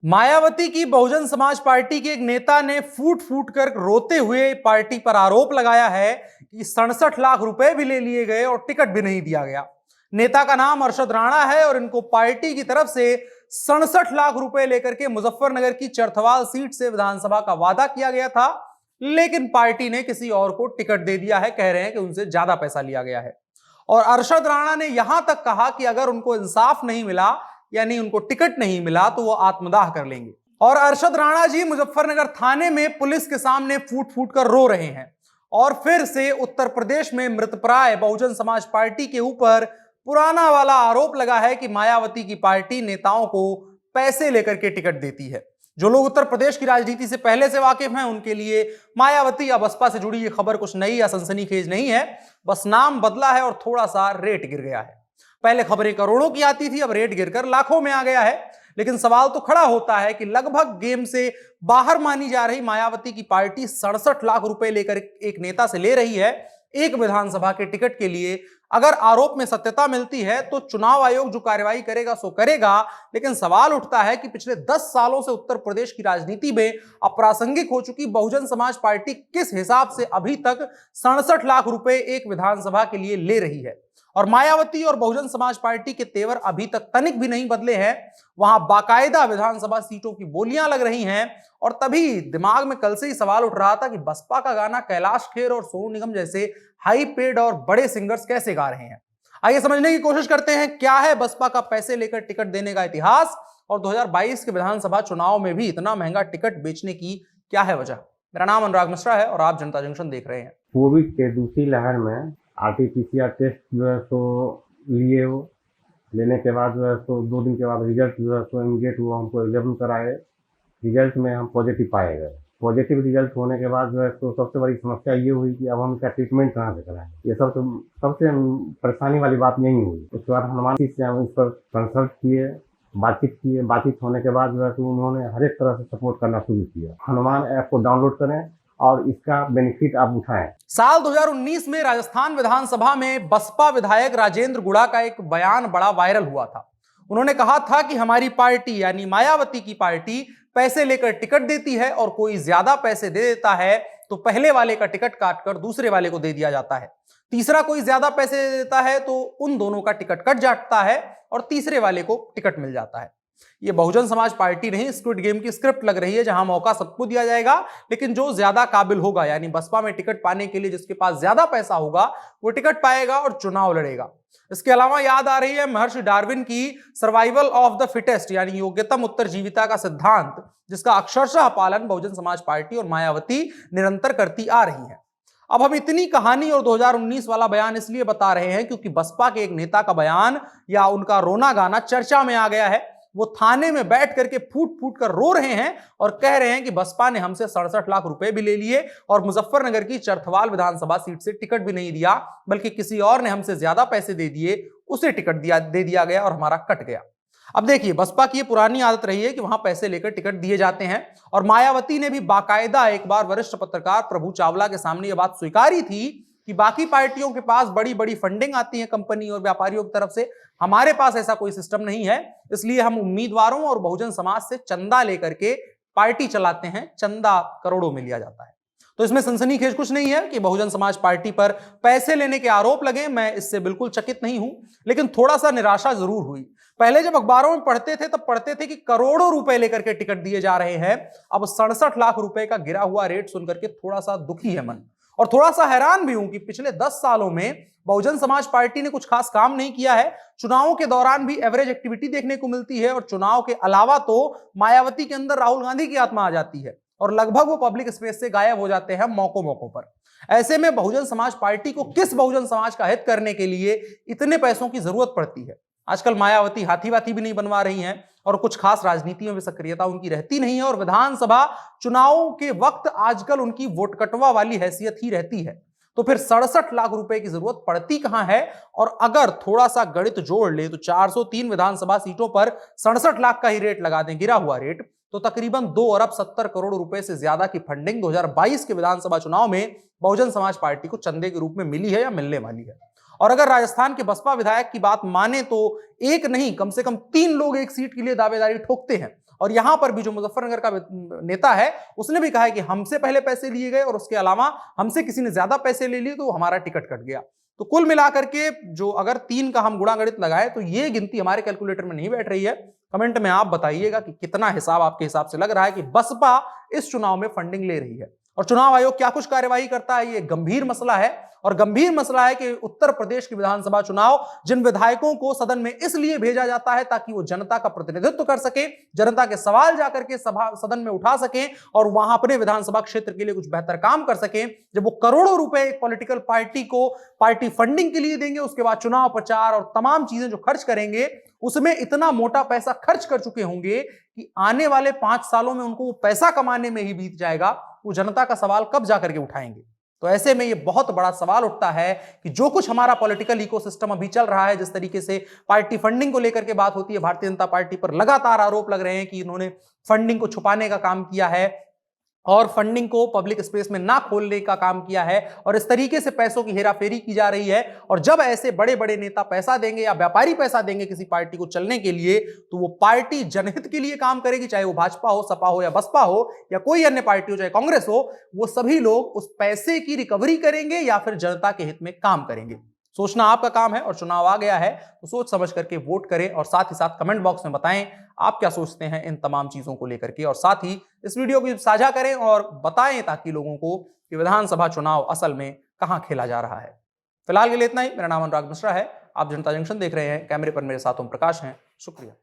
मायावती की बहुजन समाज पार्टी के एक नेता ने फूट फूट कर रोते हुए पार्टी पर आरोप लगाया है कि 67 लाख रुपए भी ले लिए गए और टिकट भी नहीं दिया गया। नेता का नाम अरशद राणा है और इनको पार्टी की तरफ से 67 लाख रुपए लेकर के मुजफ्फरनगर की चरथवाल सीट से विधानसभा का वादा किया गया था, लेकिन पार्टी ने किसी और को टिकट दे दिया है। कह रहे हैं कि उनसे ज्यादा पैसा लिया गया है और अरशद राणा ने यहां तक कहा कि अगर उनको इंसाफ नहीं मिला, यानी उनको टिकट नहीं मिला, तो वो आत्मदाह कर लेंगे। और अरशद राणा जी मुजफ्फरनगर थाने में पुलिस के सामने फूट फूट कर रो रहे हैं और फिर से उत्तर प्रदेश में मृतप्राय बहुजन समाज पार्टी के ऊपर पुराना वाला आरोप लगा है कि मायावती की पार्टी नेताओं को पैसे लेकर के टिकट देती है। जो लोग उत्तर प्रदेश की राजनीति से पहले से वाकिफ हैं उनके लिए मायावती या बसपा से जुड़ी ये खबर कुछ नई या सनसनीखेज नहीं है, बस नाम बदला है और थोड़ा सा रेट गिर गया है। पहले खबरें करोड़ों की आती थी, अब रेट गिरकर लाखों में आ गया है। लेकिन सवाल तो खड़ा होता है कि लगभग गेम से बाहर मानी जा रही मायावती की पार्टी 67 लाख रुपए लेकर एक नेता से ले रही है एक विधानसभा के टिकट के लिए। अगर आरोप में सत्यता मिलती है तो चुनाव आयोग जो कार्रवाई करेगा सो करेगा, लेकिन सवाल उठता है कि पिछले 10 सालों से उत्तर प्रदेश की राजनीति में अप्रासंगिक हो चुकी बहुजन समाज पार्टी किस हिसाब से अभी तक 67 लाख रुपए एक विधानसभा के लिए ले रही है। और मायावती और बहुजन समाज पार्टी के तेवर अभी तक तनिक भी नहीं बदले हैं। वहां बाकायदा विधानसभा सीटों की बोलियां लग रही हैं और तभी दिमाग में कल से ही सवाल उठ रहा था कि बसपा का गाना कैलाश खेर और सोनू निगम जैसे हाई पेड और बड़े सिंगर्स कैसे गा रहे हैं। आइए समझने की कोशिश करते हैं क्या है बसपा का पैसे लेकर टिकट देने का इतिहास और 2022 के विधानसभा चुनाव में भी इतना महंगा टिकट बेचने की क्या है वजह। मेरा नाम अनुराग मिश्रा है और आप जनता जंक्शन देख रहे हैं। कोविड के दूसरी लहर में आरटीपीसीआर टेस्ट जो है सो लिए हो, लेने के बाद जो है सो 2 दिन के बाद रिजल्ट जो है सो इमीडिएट हुआ, हमको एग्जाम कराए। रिजल्ट में हम पॉजिटिव पाए गए। पॉजिटिव रिजल्ट होने के बाद जो है सो सबसे बड़ी समस्या ये हुई कि अब हम इसका ट्रीटमेंट कहाँ से कराएं। ये सबसे परेशानी वाली बात यही हुई। उसके बाद हनुमान जी से हम इस पर कंसल्ट किए, बातचीत होने के बाद जो है तो उन्होंने हर एक तरह से सपोर्ट करना शुरू किया। हनुमान ऐप को डाउनलोड करें और इसका बेनिफिट आप उठाएं। साल 2019 में राजस्थान विधानसभा में बसपा विधायक राजेंद्र गुड़ा का एक बयान बड़ा वायरल हुआ था। उन्होंने कहा था कि हमारी पार्टी यानी मायावती की पार्टी पैसे लेकर टिकट देती है और कोई ज्यादा पैसे दे देता है तो पहले वाले का टिकट काटकर दूसरे वाले को दे दिया जाता है। तीसरा कोई ज्यादा पैसे दे देता है तो उन दोनों का टिकट कट जाता है और तीसरे वाले को टिकट मिल जाता है। ये बहुजन समाज पार्टी नहीं, स्क्विड गेम की स्क्रिप्ट लग रही है जहां मौका सबको दिया जाएगा, लेकिन जो ज्यादा काबिल होगा यानी बसपा में टिकट पाने के लिए जिसके पास ज्यादा पैसा होगा वो टिकट पाएगा और चुनाव लड़ेगा। इसके अलावा याद आ रही है महर्षि डार्विन की सर्वाइवल ऑफ द फिटेस्ट यानी योग्यतम उत्तरजीविता का सिद्धांत, जिसका अक्षरशः पालन बहुजन समाज पार्टी और मायावती निरंतर करती आ रही है। अब हम इतनी कहानी और 2019 वाला बयान इसलिए बता रहे हैं क्योंकि बसपा के एक नेता का बयान या उनका रोना गाना चर्चा में आ गया है। वो थाने में बैठ करके फूट फूट कर रो रहे हैं और कह रहे हैं कि बसपा ने हमसे 67 लाख रुपए भी ले लिए और मुजफ्फरनगर की चरथवाल विधानसभा सीट से टिकट भी नहीं दिया, बल्कि किसी और ने हमसे ज्यादा पैसे दे दिए, उसे टिकट दे दिया गया और हमारा कट गया। अब देखिए, बसपा की पुरानी आदत रही है कि वहां पैसे लेकर टिकट दिए जाते हैं और मायावती ने भी बाकायदा एक बार वरिष्ठ पत्रकार प्रभु चावला के सामने यह बात स्वीकारी थी कि बाकी पार्टियों के पास बड़ी बड़ी फंडिंग आती है कंपनी और व्यापारियों की तरफ से, हमारे पास ऐसा कोई सिस्टम नहीं है, इसलिए हम उम्मीदवारों और बहुजन समाज से चंदा लेकर के पार्टी चलाते हैं। चंदा करोड़ों में लिया जाता है। तो इसमें सनसनीखेज कुछ नहीं है कि बहुजन समाज पार्टी पर पैसे लेने के आरोप लगे, मैं इससे बिल्कुल चकित नहीं हूं, लेकिन थोड़ा सा निराशा जरूर हुई। पहले जब अखबारों में पढ़ते थे तब पढ़ते थे कि करोड़ों रुपए लेकर के टिकट दिए जा रहे हैं। अब 67 लाख रुपए का गिरा हुआ रेट सुनकर के थोड़ा सा दुखी है मन और थोड़ा सा हैरान भी हूं कि पिछले 10 सालों में बहुजन समाज पार्टी ने कुछ खास काम नहीं किया है। चुनावों के दौरान भी एवरेज एक्टिविटी देखने को मिलती है और चुनाव के अलावा तो मायावती के अंदर राहुल गांधी की आत्मा आ जाती है और लगभग वो पब्लिक स्पेस से गायब हो जाते हैं मौकों पर। ऐसे में बहुजन समाज पार्टी को किस बहुजन समाज का हित करने के लिए इतने पैसों की जरूरत पड़ती है। आजकल मायावती हाथी वाथी भी नहीं बनवा रही हैं और कुछ खास राजनीतियों में सक्रियता उनकी रहती नहीं है और विधानसभा चुनावों के वक्त आजकल उनकी वोट कटवा वाली हैसियत ही रहती है। तो फिर 67 लाख रुपए की जरूरत पड़ती कहां है। और अगर थोड़ा सा गणित जोड़ ले तो 403 विधानसभा सीटों पर 67 लाख का ही रेट लगा दें, गिरा हुआ रेट, तो तकरीबन 2 अरब 70 करोड़ रुपए से ज्यादा की फंडिंग 2022 के विधानसभा चुनाव में बहुजन समाज पार्टी को चंदे के रूप में मिली है या मिलने वाली है। और अगर राजस्थान के बसपा विधायक की बात माने तो एक नहीं कम से कम 3 लोग एक सीट के लिए दावेदारी ठोकते हैं और यहां पर भी जो मुजफ्फरनगर का नेता है उसने भी कहा है कि हमसे पहले पैसे लिए गए और उसके अलावा हमसे किसी ने ज्यादा पैसे ले लिए तो हमारा टिकट कट गया। तो कुल मिलाकर के जो अगर 3 का हम गुणा गणित लगाए तो ये गिनती हमारे कैलकुलेटर में नहीं बैठ रही है। कमेंट में आप बताइएगा कि कितना हिसाब आपके हिसाब से लग रहा है कि बसपा इस चुनाव में फंडिंग ले रही है और चुनाव आयोग क्या कुछ कार्यवाही करता है। ये गंभीर मसला है और गंभीर मसला है कि उत्तर प्रदेश की विधानसभा चुनाव जिन विधायकों को सदन में इसलिए भेजा जाता है ताकि वो जनता का प्रतिनिधित्व कर सके, जनता के सवाल जाकर के सदन में उठा सके और वहां अपने विधानसभा क्षेत्र के लिए कुछ बेहतर काम कर सके। जब वो करोड़ों रुपए एक पॉलिटिकल पार्टी को पार्टी फंडिंग के लिए देंगे, उसके बाद चुनाव प्रचार और तमाम चीजें जो खर्च करेंगे उसमें इतना मोटा पैसा खर्च कर चुके होंगे कि आने वाले 5 सालों में उनको वो पैसा कमाने में ही बीत जाएगा। वो जनता का सवाल कब जाकर के उठाएंगे? तो ऐसे में ये बहुत बड़ा सवाल उठता है कि जो कुछ हमारा पॉलिटिकल इकोसिस्टम अभी चल रहा है, जिस तरीके से पार्टी फंडिंग को लेकर के बात होती है, भारतीय जनता पार्टी पर लगातार आरोप लग रहे हैं कि इन्होंने फंडिंग को छुपाने का काम किया है और फंडिंग को पब्लिक स्पेस में ना खोलने का काम किया है और इस तरीके से पैसों की हेराफेरी की जा रही है। और जब ऐसे बड़े बड़े नेता पैसा देंगे या व्यापारी पैसा देंगे किसी पार्टी को चलने के लिए, तो वो पार्टी जनहित के लिए काम करेगी, चाहे वो भाजपा हो, सपा हो या बसपा हो या कोई अन्य पार्टी हो, चाहे कांग्रेस हो। वो सभी लोग उस पैसे की रिकवरी करेंगे या फिर जनता के हित में काम करेंगे। सोचना आपका काम है और चुनाव आ गया है तो सोच समझ करके वोट करें और साथ ही साथ कमेंट बॉक्स में बताएं आप क्या सोचते हैं इन तमाम चीजों को लेकर के, और साथ ही इस वीडियो को साझा करें और बताएं ताकि लोगों को कि विधानसभा चुनाव असल में कहां खेला जा रहा है। फिलहाल के लिए इतना ही। मेरा नाम अनुराग मिश्रा है, आप जनता जंक्शन देख रहे हैं। कैमरे पर मेरे साथ ओम प्रकाश हैं। शुक्रिया।